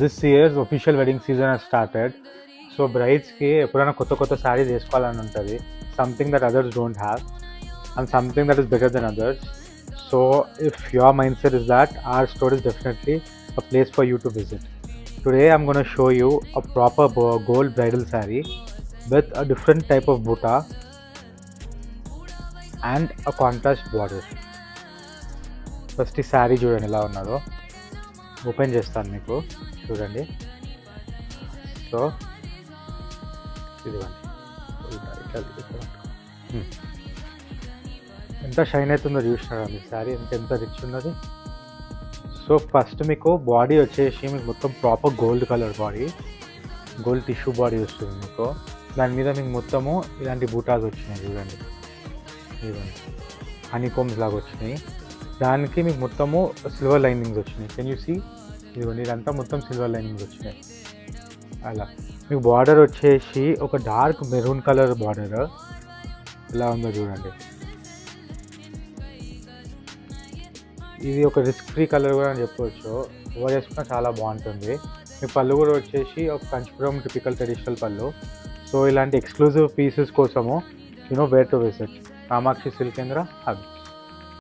This years official wedding season has started. So బ్రైడ్స్కి ఎప్పుడైనా కొత్త శారీస్ వేసుకోవాలని ఉంటుంది, something that others don't have and something that is better then others. So if your mindset is that, our store is definitely a place for you to visit. Today I'm going to show you a proper gold bridal saree with a different type of butta and a contrast border. First ఈ శారీ చూడండి ఎలా ఉన్నదో, open చేస్తాను మీకు చూడండి. So ఇదిగోండి ఎంత shine అవుతుందో చూసినారా మీ శారీ, ఎంత రిచ్ ఉన్నది. సో ఫస్ట్ మీకు బాడీ వచ్చేసి మీకు మొత్తం proper gold colour body, gold tissue body వస్తుంది మీకు. దాని మీద మీకు మొత్తము ఇలాంటి బూటాస్ వచ్చినాయి చూడండి, ఇదిగోండి హనీ కోమ్స్ లాగా వచ్చినాయి. దానికి మీకు మొత్తము సిల్వర్ లైనింగ్స్ వచ్చినాయి. కెన్ యూ సీ, ఇదిగోండి ఇదంతా మొత్తం సిల్వర్ లైనింగ్స్ వచ్చినాయి. అలా మీకు బార్డర్ వచ్చేసి ఒక డార్క్ మెరూన్ కలర్ బార్డర్ ఎలా ఉందో చూడండి. ఇది ఒక రిస్క్ ఫ్రీ కలర్ కూడా అని చెప్పవచ్చు, ఓవర్ చేసుకున్నా చాలా బాగుంటుంది. మీ పళ్ళు కూడా వచ్చేసి ఒక కంచిపురం టిపికల్ ట్రెడిషనల్ పళ్ళు. సో ఇలాంటి ఎక్స్క్లూజివ్ పీసెస్ కోసము where to visit Kamakshi silk Kendra hub.